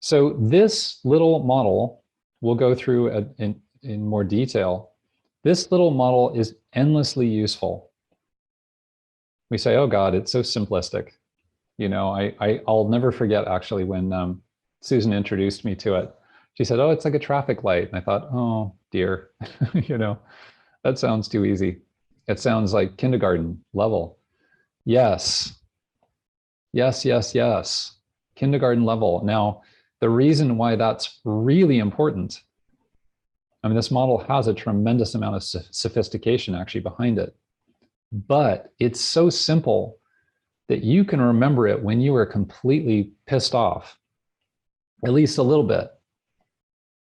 So this little model, we'll go through in more detail. This little model is endlessly useful. We say, oh God, it's so simplistic. You know, I'll never forget actually when Susan introduced me to it. She said, oh, it's like a traffic light. And I thought, oh dear, you know, that sounds too easy. It sounds like kindergarten level. Yes, yes, yes, yes. Kindergarten level. Now, the reason why that's really important, I mean, this model has a tremendous amount of sophistication actually behind it, but it's so simple that you can remember it when you are completely pissed off, at least a little bit,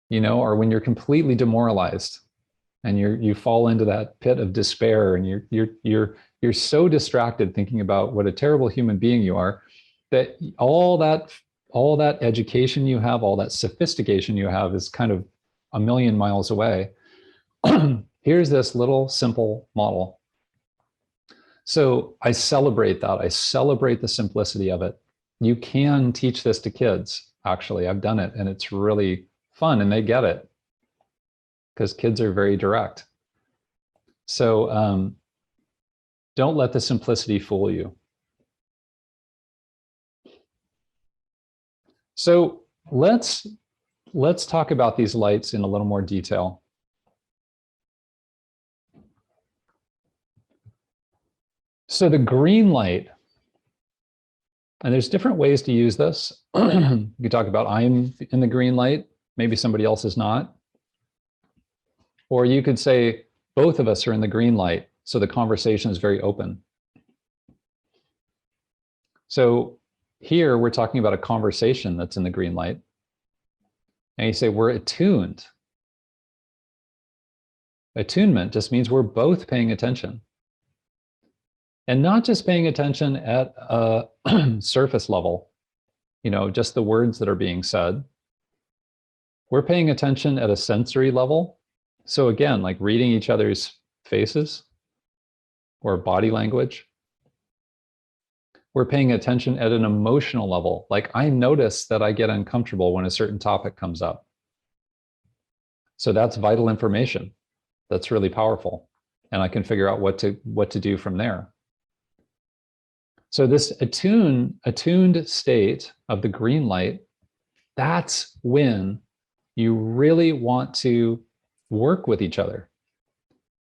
you know, or when you're completely demoralized and you fall into that pit of despair and you're so distracted thinking about what a terrible human being you are, that all that education you have, all that sophistication you have is kind of a million miles away. Here's this little simple model. So I celebrate that. I celebrate the simplicity of it. You can teach this to kids. Actually, I've done it and it's really fun and they get it because kids are very direct. So don't let the simplicity fool you. So let's talk about these lights in a little more detail. So the green light, and there's different ways to use this. You can talk about I'm in the green light, maybe somebody else is not. Or you could say both of us are in the green light, so the conversation is very open. So here we're talking about a conversation that's in the green light. And you say we're attuned. Attunement just means we're both paying attention. And not just paying attention at a surface level, you know, just the words that are being said. We're paying attention at a sensory level. So again, like reading each other's faces or body language. We're paying attention at an emotional level. Like I notice that I get uncomfortable when a certain topic comes up. So that's vital information. That's really powerful. And I can figure out what to do from there. So this attuned state of the green light, that's when you really want to work with each other.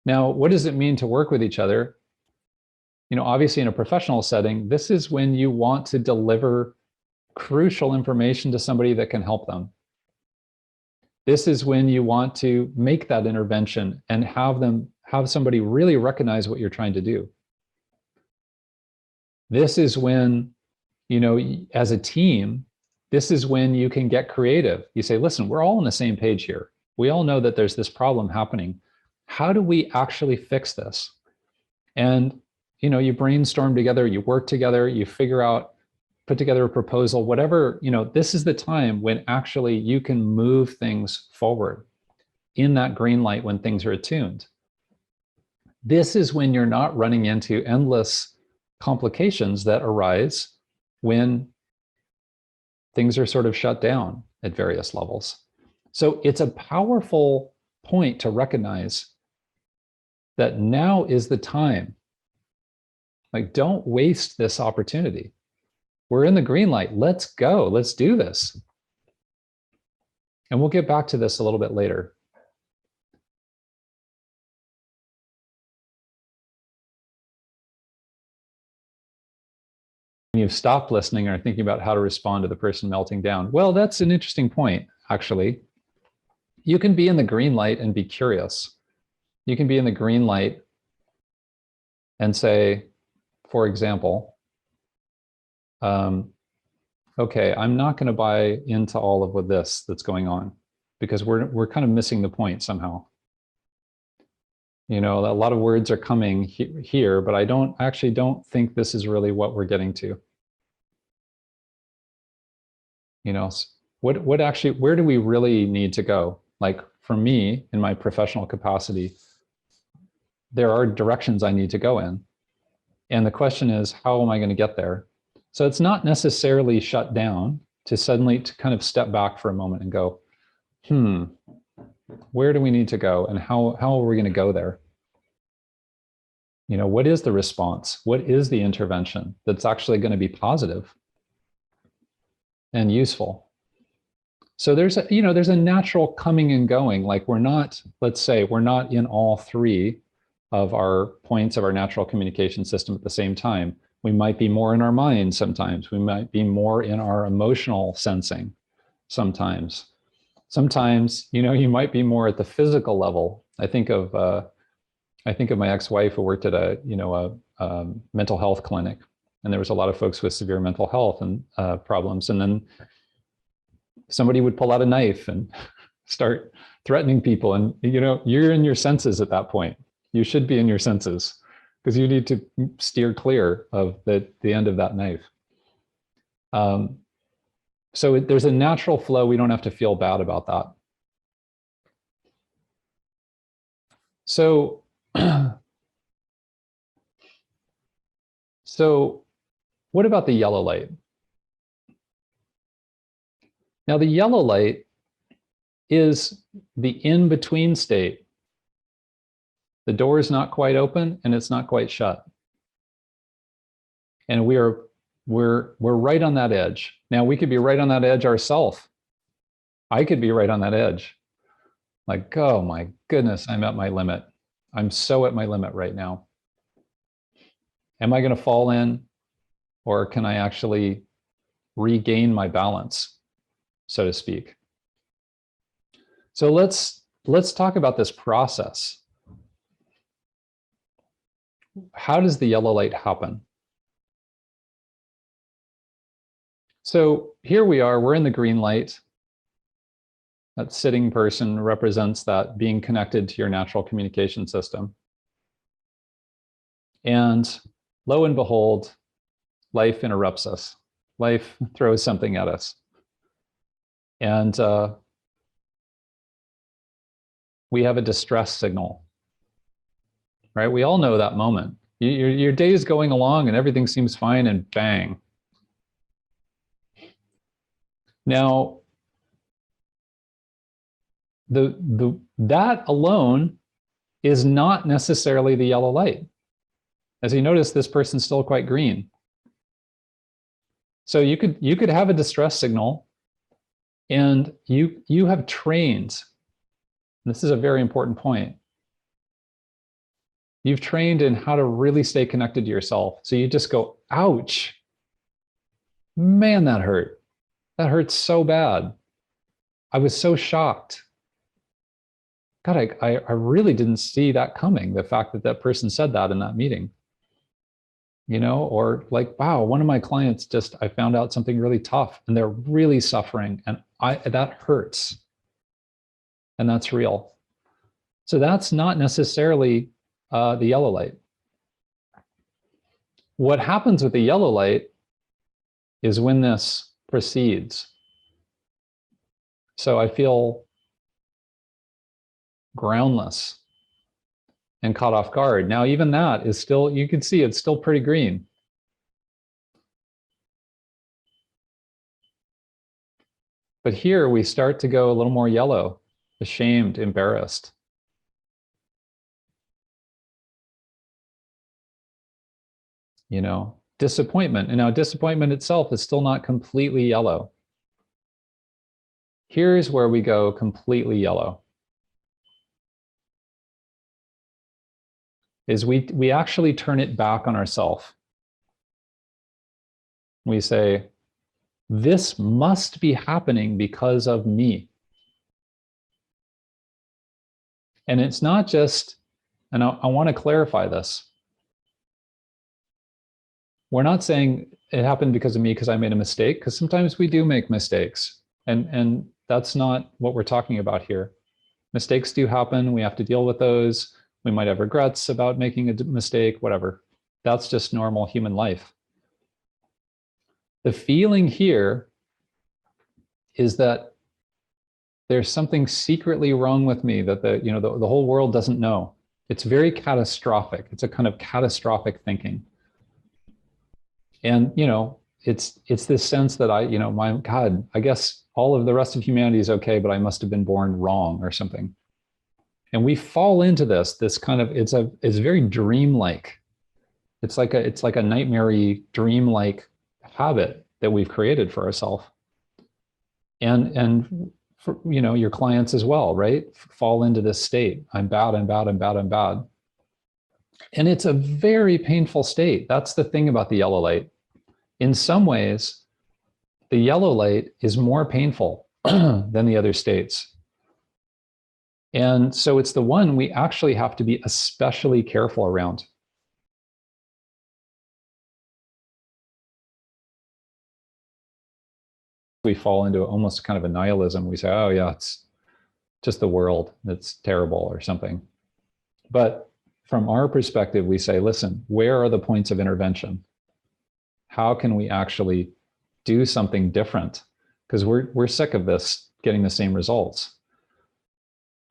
Now, what does it mean to work with each other? You know, obviously in a professional setting, this is when you want to deliver crucial information to somebody that can help them. This is when you want to make that intervention and have somebody really recognize what you're trying to do. This is when, you know, as a team, this is when you can get creative. You say, listen, we're all on the same page here. We all know that there's this problem happening. How do we actually fix this? And, you know, you brainstorm together, you work together, you figure out, put together a proposal, whatever, you know, this is the time when actually you can move things forward in that green light when things are attuned. This is when you're not running into endless complications that arise when things are sort of shut down at various levels. So it's a powerful point to recognize that now is the time. Like, don't waste this opportunity. We're in the green light. Let's go. Let's do this. And we'll get back to this a little bit later. You've stopped listening or thinking about how to respond to the person melting down. Well, that's an interesting point, actually. You can be in the green light and be curious. You can be in the green light and say, for example, okay, I'm not going to buy into all of this that's going on because we're kind of missing the point somehow. You know, a lot of words are coming here, but I actually don't think this is really what we're getting to. You know, what actually, where do we really need to go? Like for me, in my professional capacity, there are directions I need to go in. And the question is, how am I going to get there? So it's not necessarily shut down to suddenly to kind of step back for a moment and go, where do we need to go, and how are we going to go there? You know, what is the response? What is the intervention that's actually going to be positive and useful? So there's a natural coming and going. Like we're not, let's say, we're not in all three of our points of our natural communication system at the same time. We might be more in our mind sometimes. We might be more in our emotional sensing sometimes. Sometimes, you might be more at the physical level. I think of my ex-wife who worked at a mental health clinic, and there was a lot of folks with severe mental health and problems. And then somebody would pull out a knife and start threatening people. And, you're in your senses at that point. You should be in your senses because you need to steer clear of the end of that knife. So there's a natural flow. We don't have to feel bad about that. So, so what about the yellow light? Now, the yellow light is the in-between state. The door is not quite open and it's not quite shut. And we're right on that edge. Now, we could be right on that edge ourselves. I could be right on that edge. Like, oh my goodness, I'm at my limit. I'm so at my limit right now. Am I going to fall in, or can I actually regain my balance, so to speak? So let's talk about this process. How does the yellow light happen? So here we are, we're in the green light. That sitting person represents that being connected to your natural communication system. And lo and behold, life interrupts us. Life throws something at us. And we have a distress signal, right? We all know that moment. Your day is going along and everything seems fine, and bang. Now, that alone is not necessarily the yellow light. As you notice, this person's still quite green. So you could have a distress signal, and you have trained. This is a very important point. You've trained in how to really stay connected to yourself. So you just go, ouch, man, that hurt. That hurts so bad. I was so shocked. God, I really didn't see that coming. The fact that that person said that in that meeting, or like, wow, one of my clients I found out something really tough and they're really suffering, and that hurts. And that's real. So that's not necessarily the yellow light. What happens with the yellow light is when this proceeds. So I feel groundless and caught off guard. Now, even that is still, you can see it's still pretty green. But here we start to go a little more yellow, ashamed, embarrassed. Disappointment. And now disappointment itself is still not completely yellow. Here's where we go completely yellow. Is we actually turn it back on ourselves. We say, this must be happening because of me. And it's not just, and I want to clarify this. We're not saying it happened because of me because I made a mistake, because sometimes we do make mistakes. And that's not what we're talking about here. Mistakes do happen. We have to deal with those. We might have regrets about making a mistake, whatever. That's just normal human life. The feeling here is that there's something secretly wrong with me that the whole world doesn't know. It's very catastrophic. It's a kind of catastrophic thinking. And, it's this sense that my God, I guess all of the rest of humanity is okay, but I must have been born wrong or something. And we fall into this kind of, it's very dreamlike. It's like a nightmare-y, dreamlike habit that we've created for ourselves. And for, your clients as well, right? Fall into this state. I'm bad, I'm bad, I'm bad, I'm bad. And it's a very painful state. That's the thing about the yellow light. In some ways, the yellow light is more painful than the other states. And so it's the one we actually have to be especially careful around. We fall into almost kind of a nihilism. We say, oh yeah, it's just the world, it's terrible or something. But from our perspective, we say, listen, where are the points of intervention? How can we actually do something different? Because we're sick of this, getting the same results,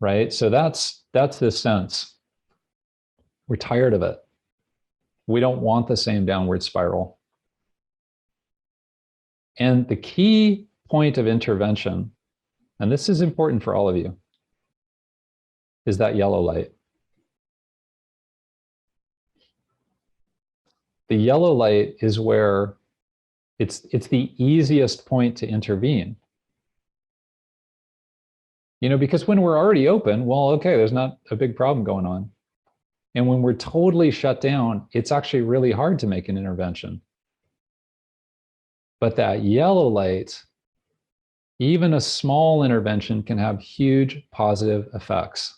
right? So that's this sense. We're tired of it. We don't want the same downward spiral. And the key point of intervention, and this is important for all of you, is that yellow light. The yellow light is where it's the easiest point to intervene. Because when we're already open, well, okay, there's not a big problem going on. And when we're totally shut down, it's actually really hard to make an intervention. But that yellow light, even a small intervention can have huge positive effects.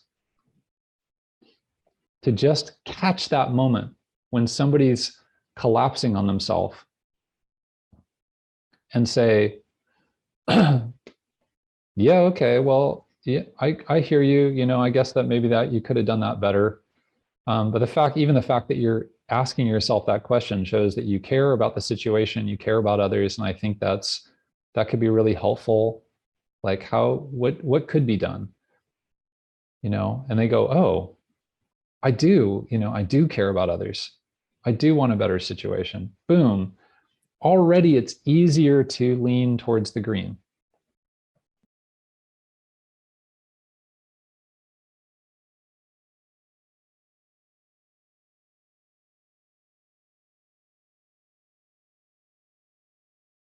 To just catch that moment when somebody's collapsing on themselves and say, yeah, okay, well, yeah, I hear you. I guess that maybe that you could have done that better. But the fact that you're asking yourself that question shows that you care about the situation, you care about others. And I think that could be really helpful. Like what could be done? And they go, oh, I do care about others. I do want a better situation. Boom. Already it's easier to lean towards the green.